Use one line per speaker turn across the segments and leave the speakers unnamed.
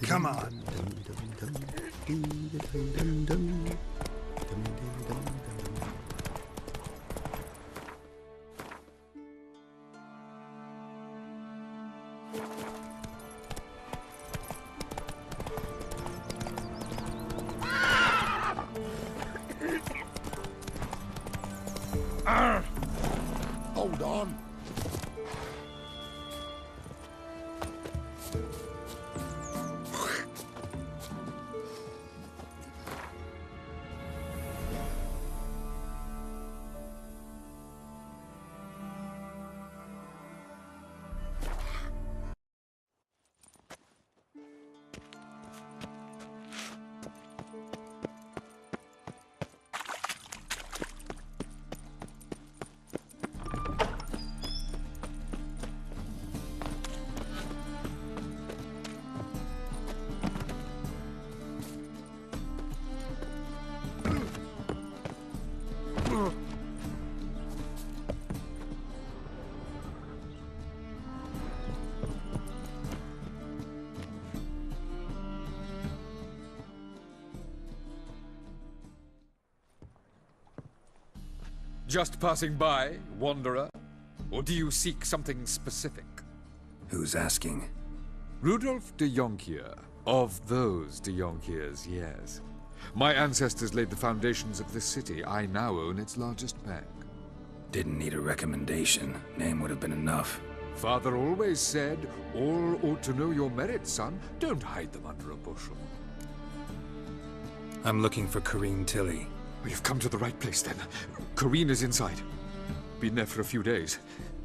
Come on.
Hold on.
Just passing by, wanderer? Or do you seek something specific?
Who's asking?
Rudolf de Jonkier. Of those de Jonkiers, yes. My ancestors laid the foundations of this city. I now own its largest bank.
Didn't need a recommendation. Name would have been enough.
Father always said, all ought to know your merits, son. Don't hide them under a bushel.
I'm looking for Corrine Tilly.
Well, you've come to the right place, then. Corrine is inside. Been there for a few days,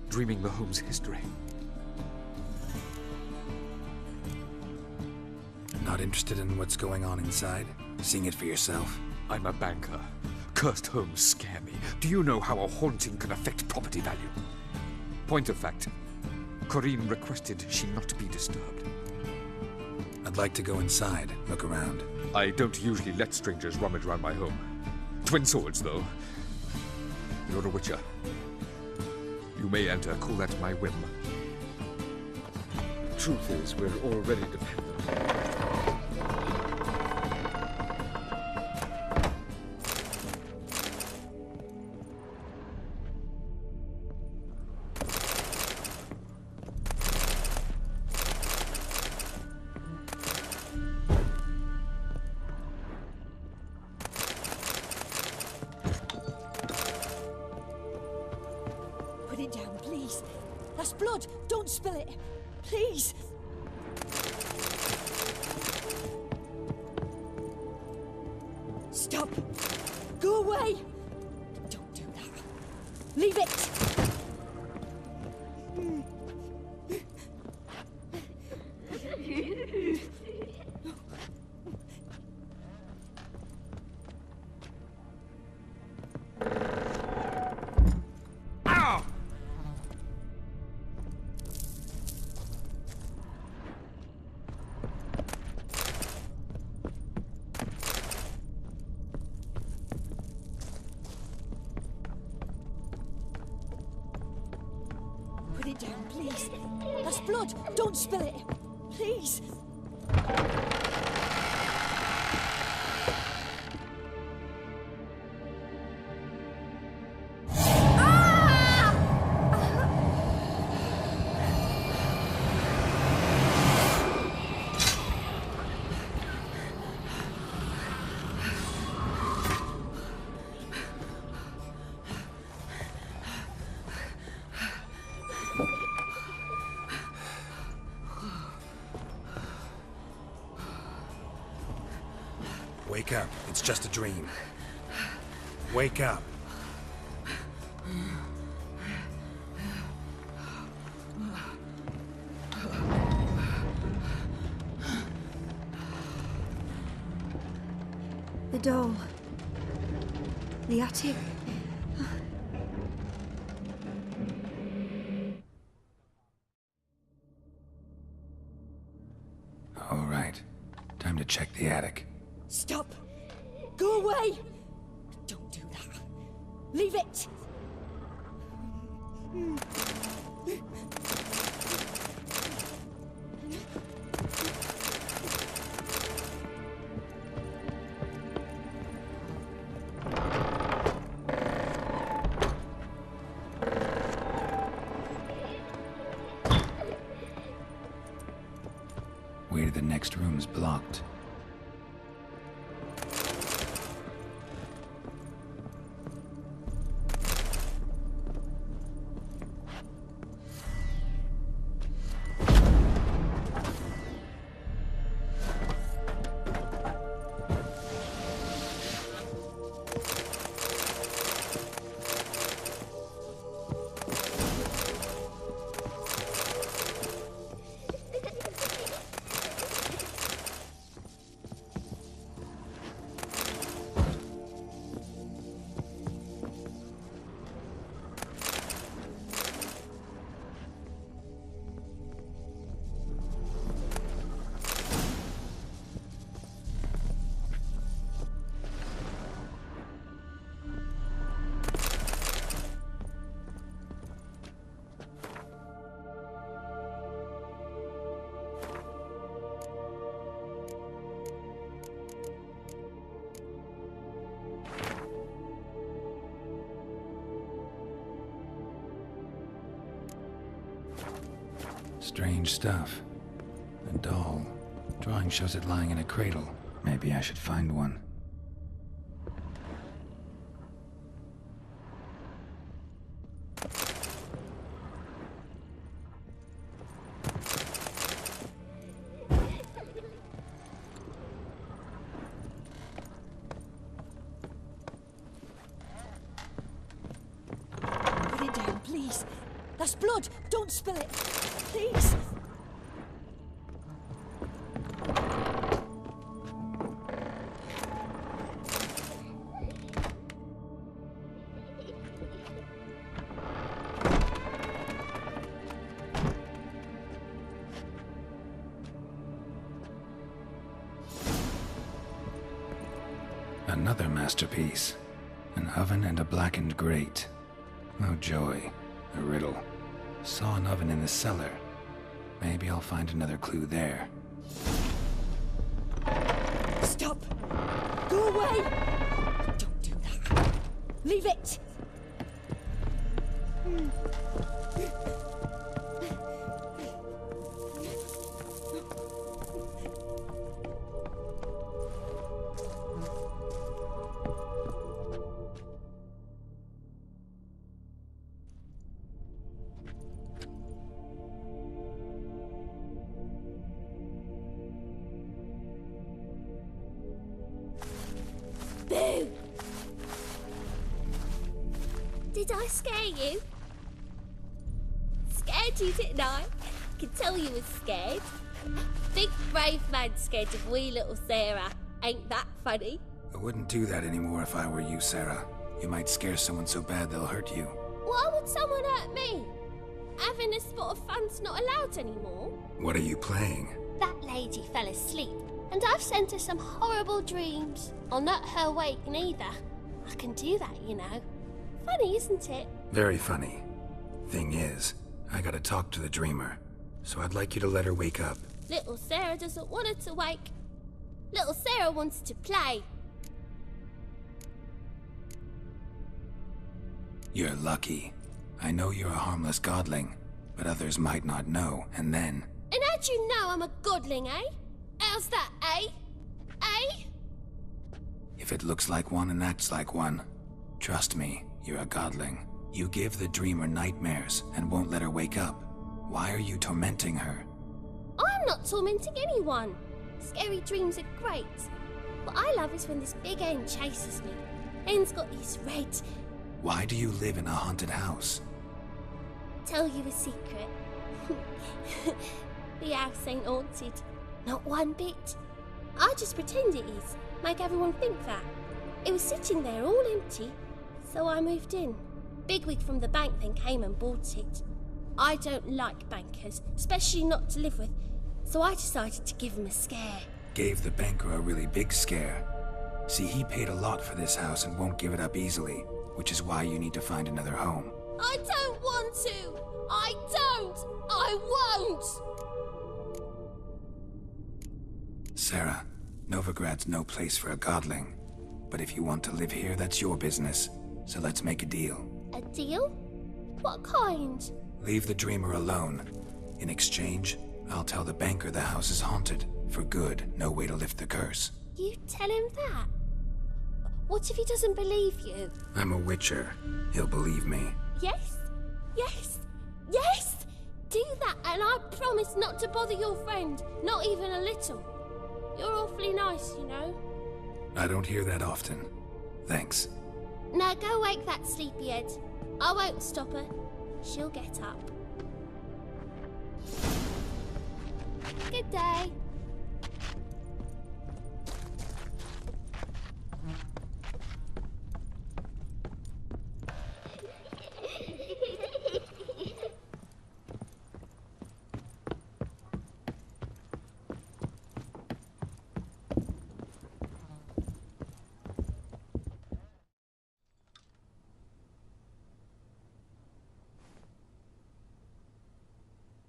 dreaming the home's history.
Not interested in what's going on inside? Seeing it for yourself?
I'm a banker. Cursed homes scare me. Do you know how a haunting can affect property value? Point of fact, Corrine requested she not be disturbed.
I'd like to go inside, look around.
I don't usually let strangers rummage around my home. Twin swords, though. You're a witcher. You may enter, call that my whim. Truth is, we're already dependent.
Put it down, please. That's blood. Don't spill it. Please. Stop. Go away. Don't do that. Leave it. Put it down, please. That's blood. Don't spill it. Please.
Wake up. It's just a dream. Wake up.
The doll. The attic.
All right. Time to check the attic.
Stop. Go away. Don't do that. Leave it.
next room's blocked. Strange stuff. A doll. Drawing shows it lying in a cradle. Maybe I should find one.
Put it down, please. That's blood. Don't spill it. Please.
Another masterpiece. An oven and a blackened grate. Oh joy. A riddle. Saw an oven in the cellar. Maybe I'll find another clue there.
Stop. Go away. Don't do that. Leave it.
Boo! Did I scare you? Scared you, didn't I? Could tell you was scared. Big brave man scared of wee little Sarah. Ain't that funny?
I wouldn't do that anymore if I were you, Sarah. You might scare someone so bad they'll hurt you.
Why would someone hurt me? Having a spot of fun's not allowed anymore.
What are you playing?
That lady fell asleep, and I've sent her some horrible dreams. I'll not her wake neither. I can do that, you know. Funny, isn't it?
Very funny. Thing is, I gotta talk to the dreamer, so I'd like you to let her wake up.
Little Sarah doesn't want her to wake. Little Sarah wants to play.
You're lucky. I know you're a harmless godling, but others might not know, and then...
And how'd you know I'm a godling, eh? How's that, eh? Eh?
If it looks like one and acts like one, trust me, you're a godling. You give the dreamer nightmares and won't let her wake up. Why are you tormenting her?
I'm not tormenting anyone. Scary dreams are great. What I love is when this big hen chases me. Hen's got these red...
Why do you live in a haunted house?
Tell you a secret. The house ain't haunted. Not one bit. I just pretend it is. Make everyone think that. It was sitting there all empty, so I moved in. Bigwig from the bank then came and bought it. I don't like bankers, especially not to live with, so I decided to give him a scare.
Gave the banker a really big scare. See, he paid a lot for this house and won't give it up easily, which is why you need to find another home.
I don't want to! I don't! I won't!
Sarah, Novigrad's no place for a godling. But if you want to live here, that's your business. So let's make a deal.
A deal? What kind?
Leave the dreamer alone. In exchange, I'll tell the banker the house is haunted. For good, no way to lift the curse.
You tell him that? What if he doesn't believe you?
I'm a witcher. He'll believe me.
Yes? Yes? Yes! Do that and I promise not to bother your friend. Not even a little. You're awfully nice, you know.
I don't hear that often. Thanks.
Now go wake that sleepyhead. I won't stop her. She'll get up. Good day.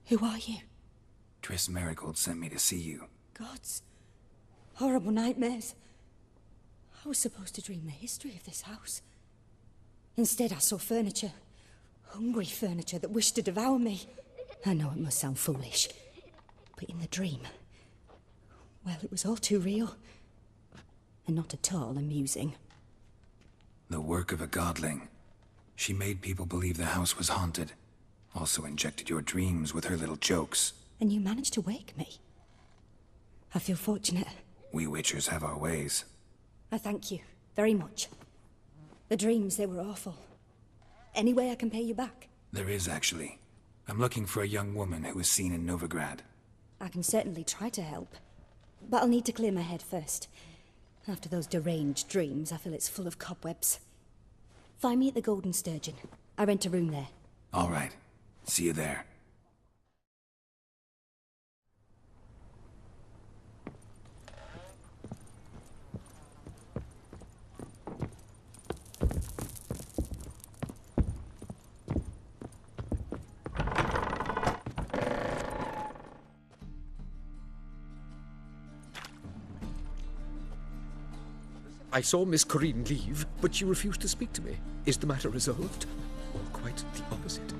Who are you?
Triss Marigold sent me to see you.
Gods. Horrible nightmares. I was supposed to dream the history of this house. Instead, I saw furniture. Hungry furniture that wished to devour me. I know it must sound foolish, but in the dream, well, it was all too real. And not at all amusing.
The work of a godling. She made people believe the house was haunted. Also injected your dreams with her little jokes.
And you managed to wake me. I feel fortunate.
We witchers have our ways.
I thank you very much. The dreams, they were awful. Any way I can pay you back?
There is, actually. I'm looking for a young woman who was seen in Novigrad.
I can certainly try to help. But I'll need to clear my head first. After those deranged dreams, I feel it's full of cobwebs. Find me at the Golden Sturgeon. I rent a room there.
All right. See you there.
I saw Miss Corinne leave, but she refused to speak to me. Is the matter resolved? Or quite the opposite?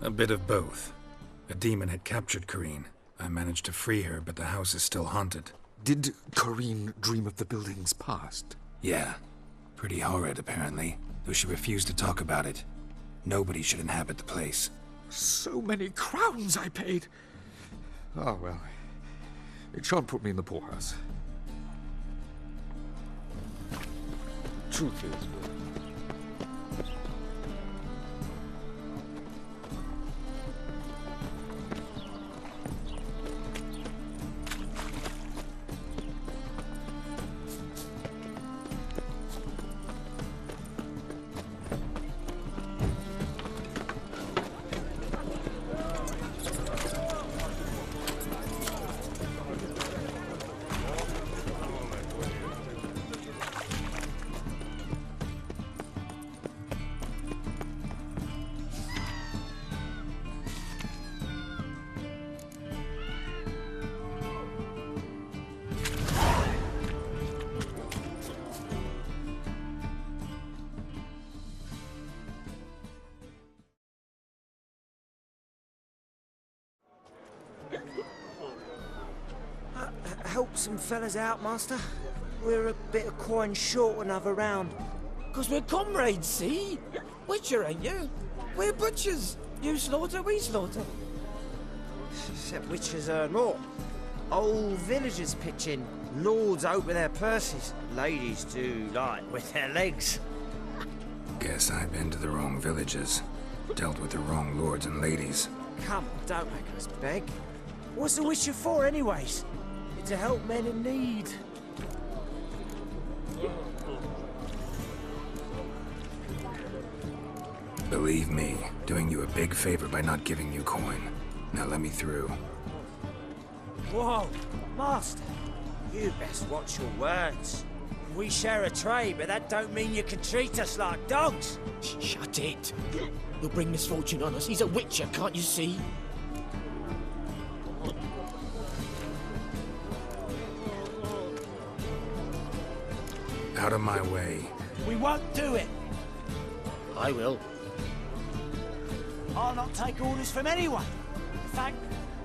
A bit of both. A demon had captured Corinne. I managed to free her, but the house is still haunted.
Did Corinne dream of the building's past?
Yeah. Pretty horrid, apparently, though she refused to talk about it. Nobody should inhabit the place.
So many crowns I paid! Oh, well. It shan't put me in the poorhouse. Truth is...
Help some fellas out, master. We're a bit of coin short another round.
'Cause we're comrades, see? Witcher, ain't you? We're butchers. You slaughter, we slaughter.
Except witchers earn more. Old villagers pitch in. Lords open their purses. Ladies do like with their legs.
Guess I've been to the wrong villages. Dealt with the wrong lords and ladies.
Come, don't make us beg. What's a witcher for, anyways? To help men in need.
Believe me, doing you a big favor by not giving you coin. Now let me through.
Whoa, master. You best watch your words. We share a trade, but that don't mean you can treat us like dogs.
Shut it. You'll bring misfortune on us. He's a witcher, can't you see?
Out of my way.
We won't do it.
I will.
I'll not take orders from anyone. In fact,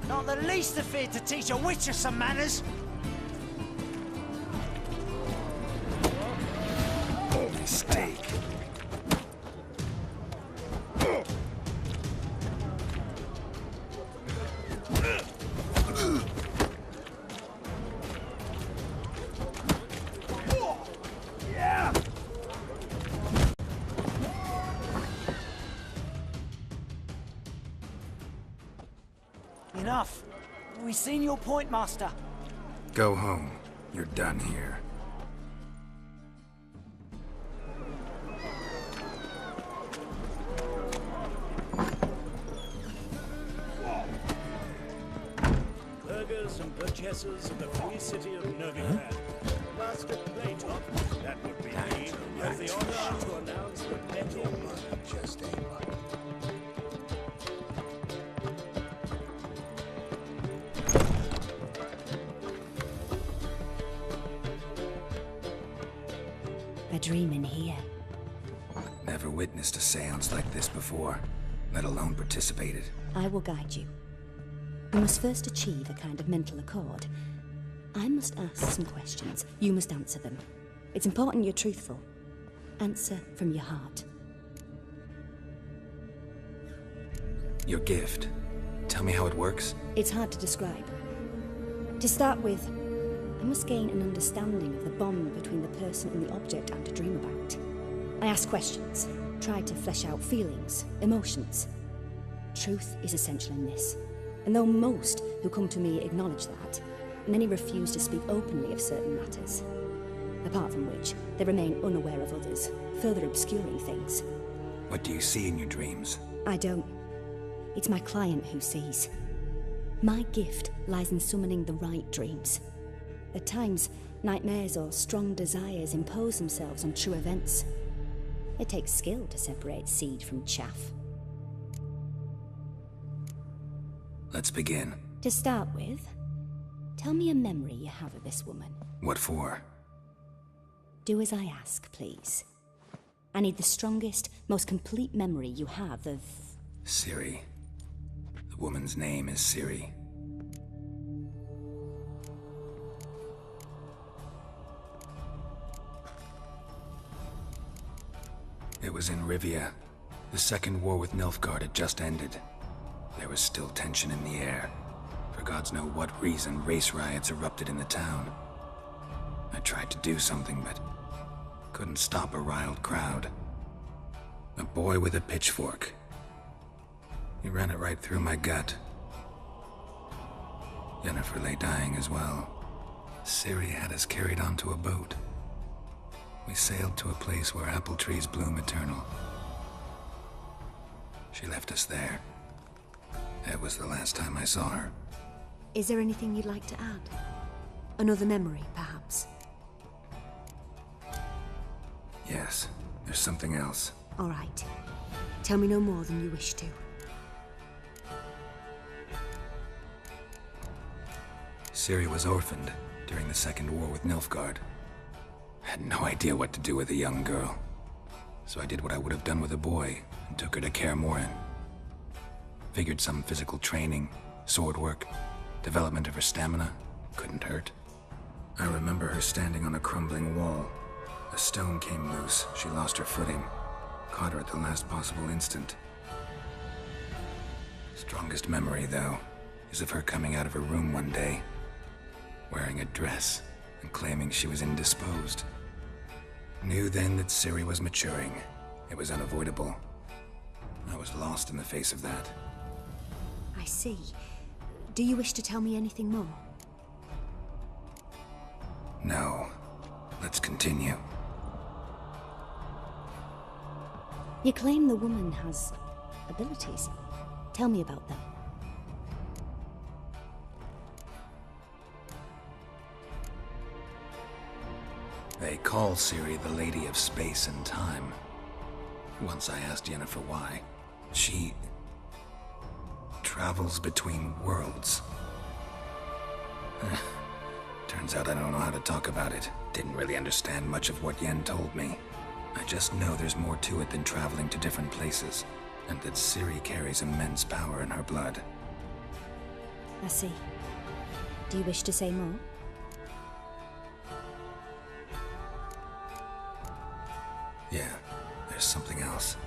not the least afeard to teach a witcher some manners.
Mistake.
Enough. We've seen your point, Master.
Go home. You're done here.
Burghers and burgesses of the free city of Novigrad. Master Playtop, that would be me, has the honor to announce the betting. Just
A dream in here.
Never witnessed a seance like this before, let alone participated.
I will guide you. You must first achieve a kind of mental accord. I must ask some questions. You must answer them. It's important you're truthful. Answer from your heart.
Your gift. Tell me how it works.
It's hard to describe. To start with, I must gain an understanding of the bond between the person and the object I'm to dream about. I ask questions, try to flesh out feelings, emotions. Truth is essential in this, and though most who come to me acknowledge that, many refuse to speak openly of certain matters. Apart from which, they remain unaware of others, further obscuring things.
What do you see in your dreams?
I don't. It's my client who sees. My gift lies in summoning the right dreams. At times, nightmares or strong desires impose themselves on true events. It takes skill to separate seed from chaff.
Let's begin.
To start with, tell me a memory you have of this woman.
What for?
Do as I ask, please. I need the strongest, most complete memory you have of...
Ciri. The woman's name is Ciri. It was in Rivia. The second war with Nilfgaard had just ended. There was still tension in the air. For gods know what reason, race riots erupted in the town. I tried to do something, but couldn't stop a riled crowd. A boy with a pitchfork. He ran it right through my gut. Yennefer lay dying as well. Ciri had us carried onto a boat. We sailed to a place where apple trees bloom eternal. She left us there. That was the last time I saw her.
Is there anything you'd like to add? Another memory, perhaps?
Yes, there's something else.
All right. Tell me no more than you wish to.
Ciri was orphaned during the Second War with Nilfgaard. Had no idea what to do with a young girl. So I did what I would have done with a boy and took her to Kaer Morhen. Figured some physical training, sword work, development of her stamina couldn't hurt. I remember her standing on a crumbling wall. A stone came loose, she lost her footing. Caught her at the last possible instant. Strongest memory, though, is of her coming out of her room one day, wearing a dress and claiming she was indisposed. Knew then that Ciri was maturing. It was unavoidable. I was lost in the face of that.
I see. Do you wish to tell me anything more?
No. Let's continue.
You claim the woman has abilities. Tell me about them.
They call Ciri the Lady of Space and Time. Once I asked Yennefer why. She travels between worlds. Turns out I don't know how to talk about it. Didn't really understand much of what Yen told me. I just know there's more to it than traveling to different places, and that Ciri carries immense power in her blood.
I see. Do you wish to say more?
Yeah, there's something else.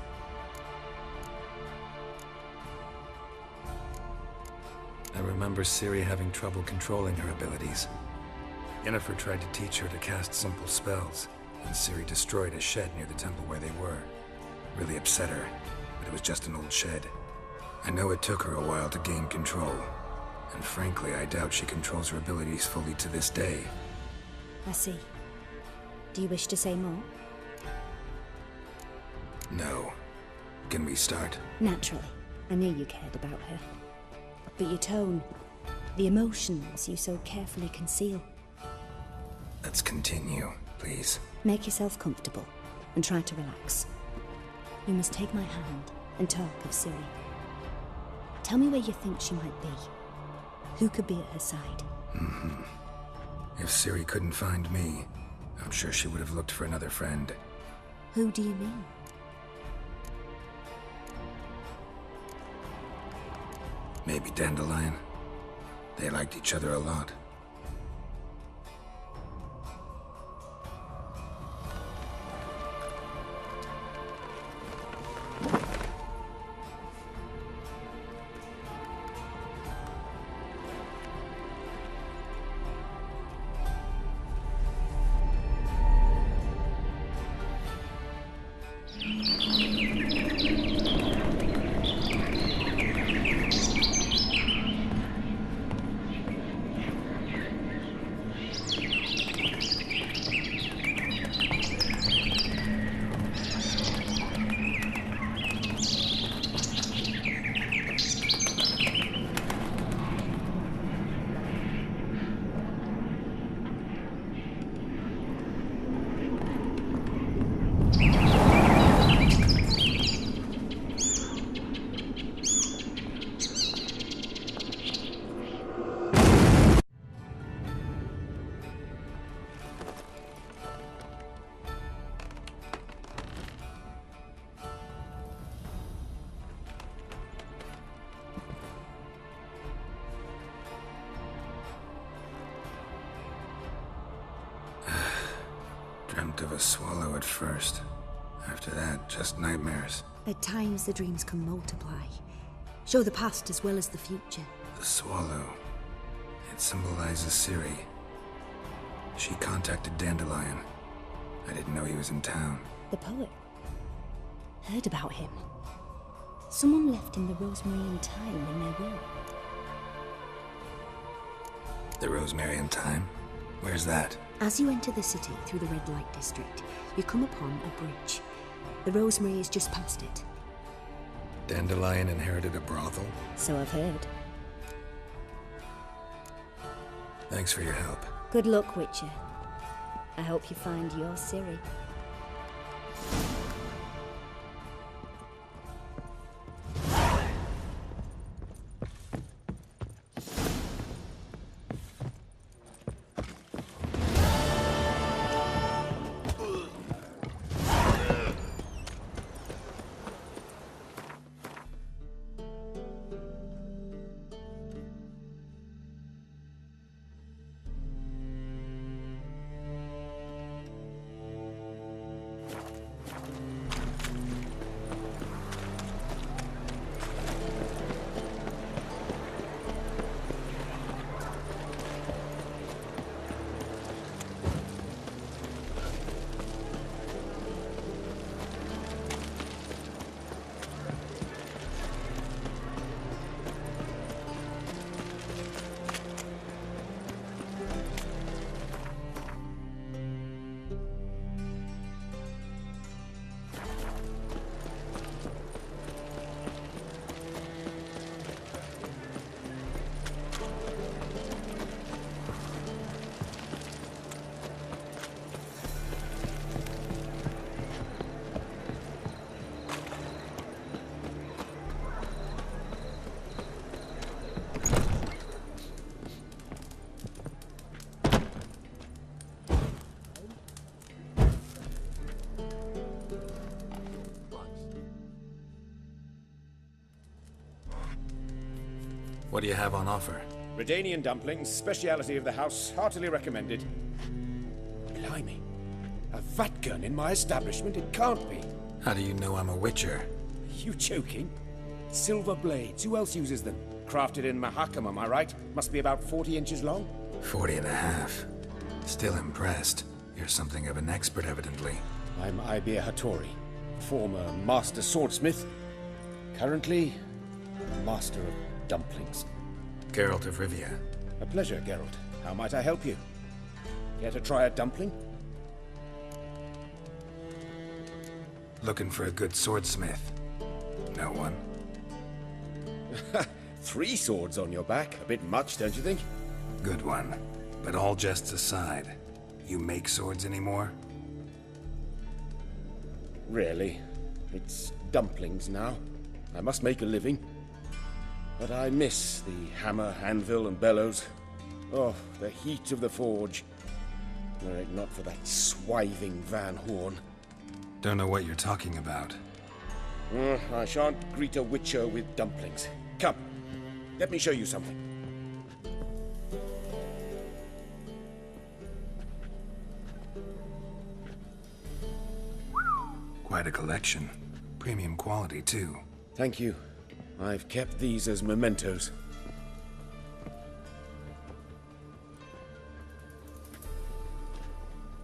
I remember Ciri having trouble controlling her abilities. Yennefer tried to teach her to cast simple spells, and Ciri destroyed a shed near the temple where they were. Really upset her, but it was just an old shed. I know it took her a while to gain control, and frankly, I doubt she controls her abilities fully to this day.
I see. Do you wish to say more?
No. Can we start?
Naturally. I knew you cared about her. But your tone, the emotions you so carefully conceal.
Let's continue, please.
Make yourself comfortable and try to relax. You must take my hand and talk of Ciri. Tell me where you think she might be. Who could be at her side?
If Ciri couldn't find me, I'm sure she would have looked for another friend.
Who do you mean?
Maybe Dandelion. They liked each other a lot. Dreamt of a swallow at first. After that, just nightmares.
At times, the dreams can multiply. Show the past as well as the future.
The swallow. It symbolizes Ciri. She contacted Dandelion. I didn't know he was in town.
The poet. Heard about him. Someone left him the rosemary and thyme in their will.
The Rosemary and Thyme? Where's that?
As you enter the city through the red light district, you come upon a bridge. The rosemary is just past it.
Dandelion inherited a brothel?
So I've heard.
Thanks for your help.
Good luck, Witcher. I hope you find your Ciri.
What do you have on offer?
Redanian dumplings, speciality of the house, heartily recommended. Blimey. A vat gun in my establishment? It can't be.
How do you know I'm a witcher?
You joking? Silver blades, who else uses them? Crafted in Mahakam, am I right? Must be about 40 inches long?
40 and a half. Still impressed. You're something of an expert, evidently.
I'm Ibir Hattori, former master swordsmith, currently master of dumplings.
Geralt of Rivia.
A pleasure, Geralt. How might I help you? Care to try a dumpling?
Looking for a good swordsmith. No one?
3 swords on your back. A bit much, don't you think?
Good one. But all jests aside, you make swords anymore?
Really. It's dumplings now. I must make a living. But I miss the hammer, anvil, and bellows. Oh, the heat of the forge. Were it not for that swiving Van Horn.
Don't know what you're talking about.
I shan't greet a witcher with dumplings. Come, let me show you something.
Quite a collection. Premium quality, too.
Thank you. I've kept these as mementos.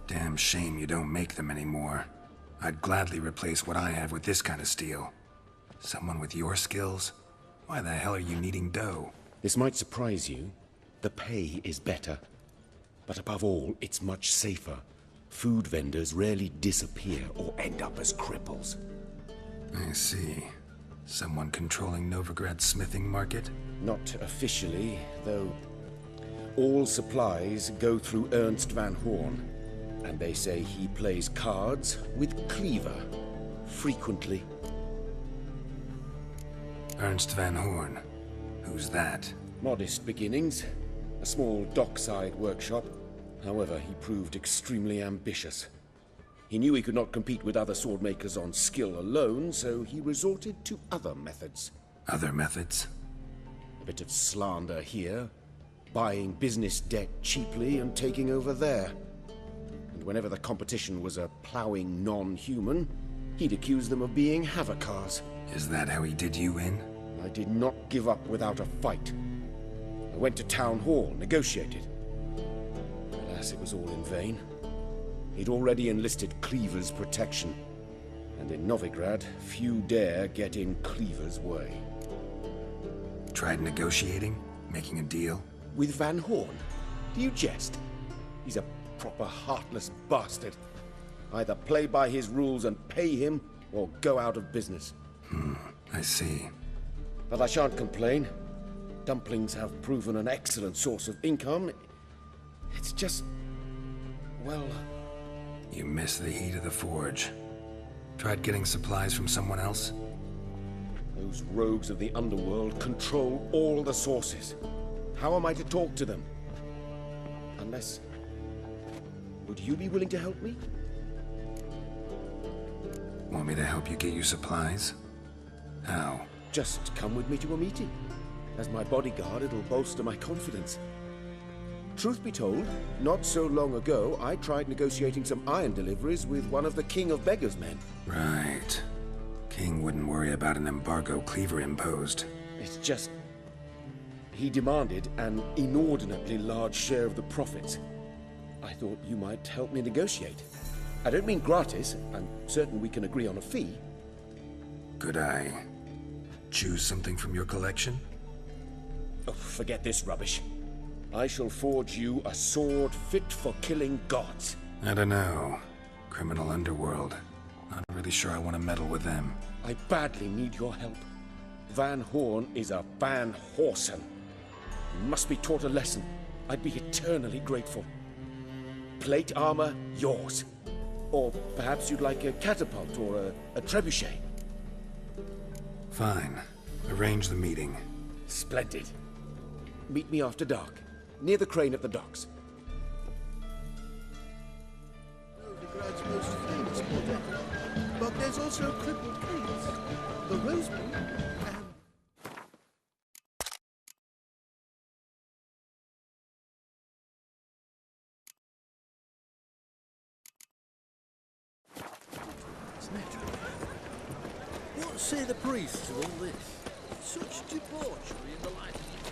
Damn shame you don't make them anymore. I'd gladly replace what I have with this kind of steel. Someone with your skills? Why the hell are you needing dough?
This might surprise you. The pay is better. But above all, it's much safer. Food vendors rarely disappear or end up as cripples.
I see. Someone controlling Novigrad's smithing market?
Not officially, though. All supplies go through Ernst Van Horn. And they say he plays cards with Cleaver. Frequently.
Ernst Van Horn. Who's that?
Modest beginnings. A small dockside workshop. However, he proved extremely ambitious. He knew he could not compete with other swordmakers on skill alone, so he resorted to other methods.
Other methods?
A bit of slander here, buying business debt cheaply and taking over there. And whenever the competition was a ploughing non-human, he'd accuse them of being Havocars.
Is that how he did you in?
I did not give up without a fight. I went to Town Hall, negotiated. Alas, it was all in vain. He'd already enlisted Cleaver's protection. And in Novigrad, few dare get in Cleaver's way.
Tried negotiating? Making a deal?
With Van Horn? Do you jest? He's a proper heartless bastard. Either play by his rules and pay him, or go out of business.
I see.
But I shan't complain. Dumplings have proven an excellent source of income. It's just... well...
You miss the heat of the forge. Tried getting supplies from someone else?
Those rogues of the underworld control all the sources. How am I to talk to them? Unless... would you be willing to help me?
Want me to help you get you supplies? How?
Just come with me to a meeting. As my bodyguard, it'll bolster my confidence. Truth be told, not so long ago, I tried negotiating some iron deliveries with one of the King of Beggars' men.
Right. King wouldn't worry about an embargo Cleaver imposed.
It's just... he demanded an inordinately large share of the profits. I thought you might help me negotiate. I don't mean gratis. I'm certain we can agree on a fee.
Could I choose something from your collection?
Oh, forget this rubbish. I shall forge you a sword fit for killing gods.
I don't know. Criminal underworld. Not really sure I want to meddle with them.
I badly need your help. Van Horn is a Van Horsen. You must be taught a lesson. I'd be eternally grateful. Plate armor, yours. Or perhaps you'd like a catapult or a trebuchet.
Fine. Arrange the meeting.
Splendid. Meet me after dark, near the crane at the docks.
Novigrad's most famous quartet. But there's also crippled caves, the Rosebury, say the priest to all this? Such debauchery in the light of